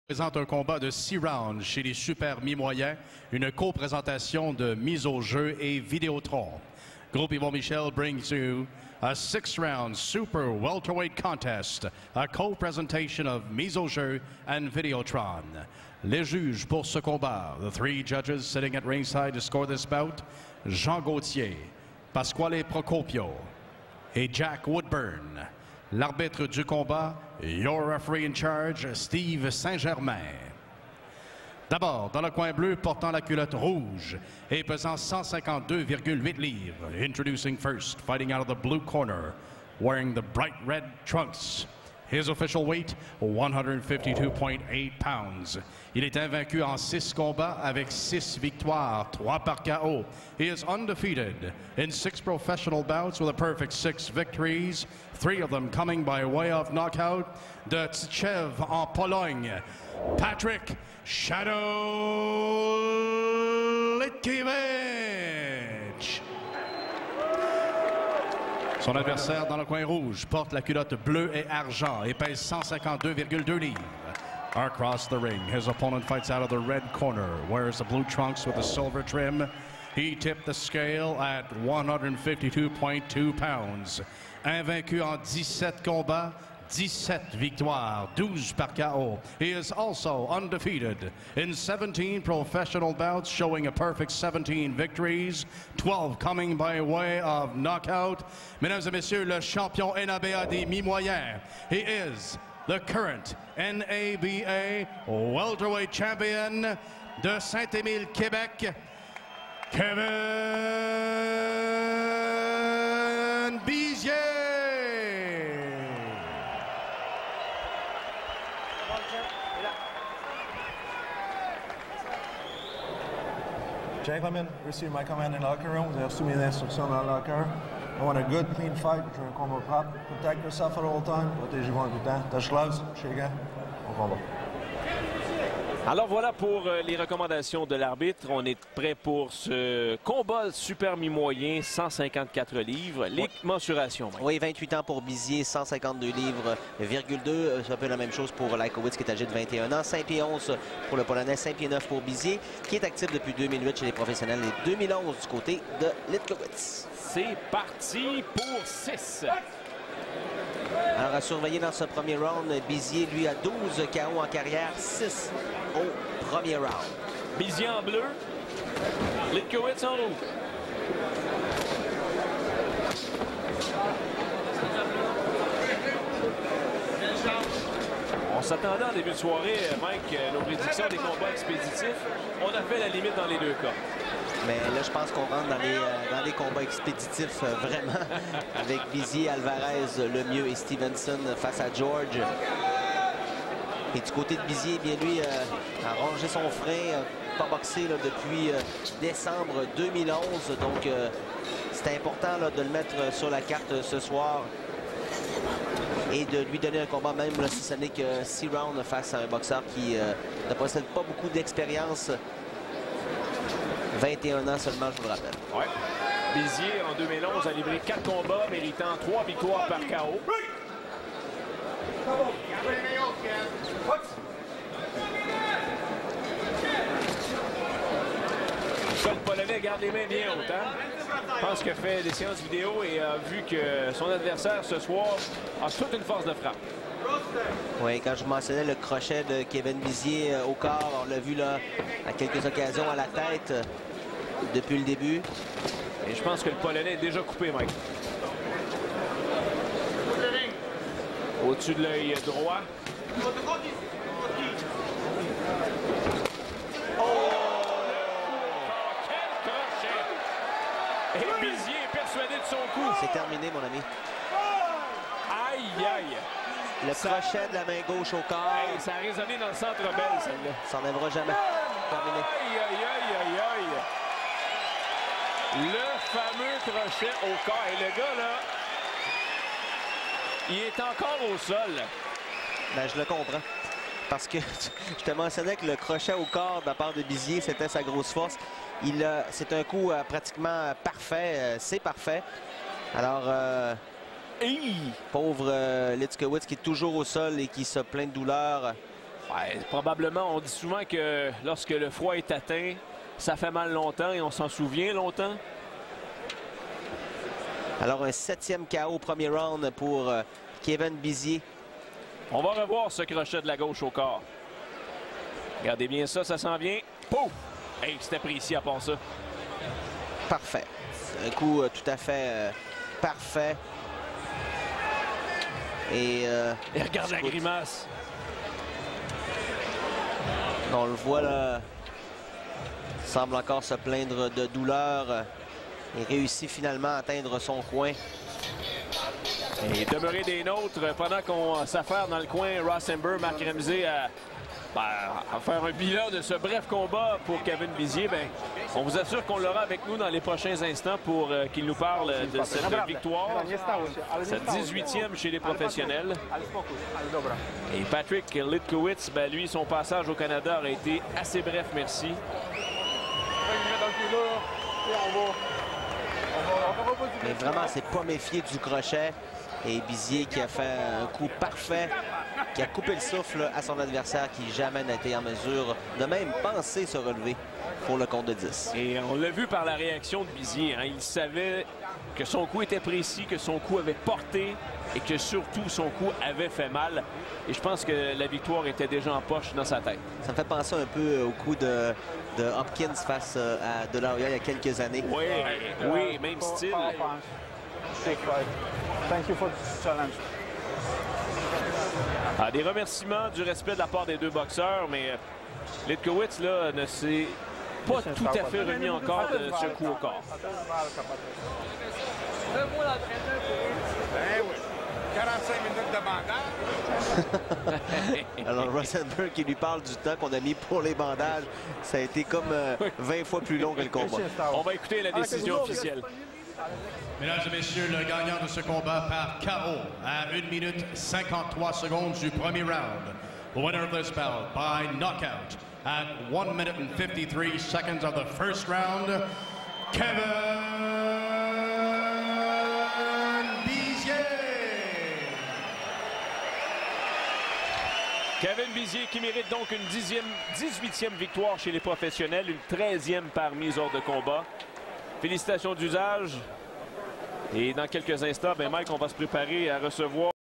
Présente un combat de 6 rounds chez les super mi-moyens, une co-présentation de Mise au jeu et Vidéotron. Groupe Yvon Michel brings you a 6-round super welterweight contest, a co-presentation of Mise au jeu and Vidéotron. Les juges pour ce combat, the 3 judges sitting at ringside to score this bout, Jean Gauthier, Pasquale Procopio et Jack Woodburn. L'arbitre du combat, your referee in charge, Steve Saint-Germain. D'abord, dans le coin bleu, portant la culotte rouge et pesant 152,8 livres. Introducing first, fighting out of the blue corner, wearing the bright red trunks. His official weight, 152.8 pounds. Il est invaincu en 6 combats avec 6 victoires, 3 par KO. He is undefeated in 6 professional bouts with a perfect 6 victories, 3 of them coming by way of knockout. De Tchév en Pologne, Patrick Shadow Litkevich. Son adversaire dans le coin rouge porte la culotte bleue et argent et pèse 152,2 livres. Across the ring, his opponent fights out of the red corner, wears the blue trunks with the silver trim. He tipped the scale at 152.2 pounds. Invaincu en 17 combats, 17 victoires, 12 par KO. He is also undefeated in 17 professional bouts, showing a perfect 17 victories, 12 coming by way of knockout. Mesdames et messieurs, le champion NABA des mi-moyens. He is the current NABA welterweight champion de Saint-Émile, Québec, Kevin Bizier. Gentlemen, received my command in the locker room. Vous avez reçu mes instructions dans le locker. I want a good, clean fight. Je veux un combat propre. Protect yourself at all time. Protégez-vous en tout temps. Touch gloves, chez les gars. Bon combat. Alors voilà pour les recommandations de l'arbitre. On est prêt pour ce combat super mi-moyen, 154 livres. Les mensurations. Mike. Oui, 28 ans pour Bizier, 152 livres,2. C'est un peu la même chose pour Lajkowicz qui est âgé de 21 ans. 5 pieds 11 pour le Polonais, 5 pieds 9 pour Bizier, qui est actif depuis 2008 chez les professionnels et 2011 du côté de Litkowicz. C'est parti pour 6. Alors à surveiller dans ce premier round, Bizier, lui, a 12 KO en carrière, 6 au premier round. Bizier en bleu, Litkowicz en rouge. On s'attendait en début de soirée, Mike, nos prédictions des combats expéditifs. On a fait la limite dans les deux cas. Mais là, je pense qu'on rentre dans les combats expéditifs vraiment avec Bizier, Alvarez le mieux et Stevenson face à George. Et du côté de Bizier, bien lui a rangé son frein, pas boxé là, depuis décembre 2011. Donc, c'est important là, de le mettre sur la carte ce soir et de lui donner un combat, même là, si ce n'est que 6 rounds face à un boxeur qui ne possède pas beaucoup d'expérience. 21 ans seulement, je vous le rappelle. Ouais. Bizier, en 2011, a livré 4 combats, méritant 3 victoires par KO. Le Polonais garde les mains bien hautes. Hein? Je pense qu'il a fait des séances vidéo et a vu que son adversaire ce soir a toute une force de frappe. Oui, quand je mentionnais le crochet de Kevin Bizier au corps, on l'a vu là à quelques occasions à la tête depuis le début. Et je pense que le Polonais est déjà coupé, Mike. Au-dessus de l'œil droit. Oh! Quel crochet! Et Bizier est persuadé de son coup. C'est terminé, mon ami. Aïe, aïe! Le crochet de la main gauche au corps. Hey, ça a résonné dans le centre belle, celle-là. Ça n'enlèvera jamais. Terminé. Aïe, aïe, aïe, aïe, aïe. Le fameux crochet au corps. Et le gars, là, il est encore au sol. Ben, je le comprends. Parce que je te mentionnais que le crochet au corps de la part de Bizier, c'était sa grosse force. C'est un coup pratiquement parfait. C'est parfait. Alors, pauvre Litkowicz qui est toujours au sol et qui se plaint de douleur. Ouais, probablement, on dit souvent que lorsque le foie est atteint, ça fait mal longtemps et on s'en souvient longtemps. Alors, un 7e KO au premier round pour Kevin Bizier. On va revoir ce crochet de la gauche au corps. Regardez bien ça, ça s'en vient. Pouf! Hey, c'était précis à part ça. Parfait. Un coup tout à fait parfait. Et regarde la grimace. On le voit là. Il semble encore se plaindre de douleur. Il réussit finalement à atteindre son coin. Et demeurer des nôtres pendant qu'on s'affaire dans le coin. Rosenberg, Marc Ramsey à faire un bilan de ce bref combat pour Kevin Bizier. Ben, on vous assure qu'on l'aura avec nous dans les prochains instants pour qu'il nous parle de cette victoire. Sa 18e chez les professionnels. Et Patrick Litkowitz, ben, lui, son passage au Canada a été assez bref, merci. Mais vraiment, c'est pas méfié du crochet. Et Bizier qui a fait un coup parfait, qui a coupé le souffle à son adversaire qui jamais n'a été en mesure de même penser se relever pour le compte de 10. Et on l'a vu par la réaction de Bizier. Hein. Il savait que son coup était précis, que son coup avait porté et que surtout son coup avait fait mal. Et je pense que la victoire était déjà en poche dans sa tête. Ça me fait penser un peu au coup de Hopkins face à De La Hoya il y a quelques années. Oui, oui, même style. Thank you for this challenge. Des remerciements du respect de la part des deux boxeurs, mais Litkowitz là, ne s'est pas tout à fait remis encore de ce coup au corps. Ben oui. 45 minutes de bandage. Alors Rosenberg qui lui parle du temps qu'on a mis pour les bandages, ça a été comme 20 fois plus long que le combat. On va écouter la décision officielle. Mesdames et messieurs, le gagnant de ce combat par KO à 1 minute 53 secondes du premier round. The winner of this bout by knockout at 1 minute and 53 seconds of the first round, Kevin Bizier. Kevin Bizier qui mérite donc une 18e victoire chez les professionnels, une 13e par mise hors de combat. Félicitations d'usage. Et dans quelques instants, ben Mike, on va se préparer à recevoir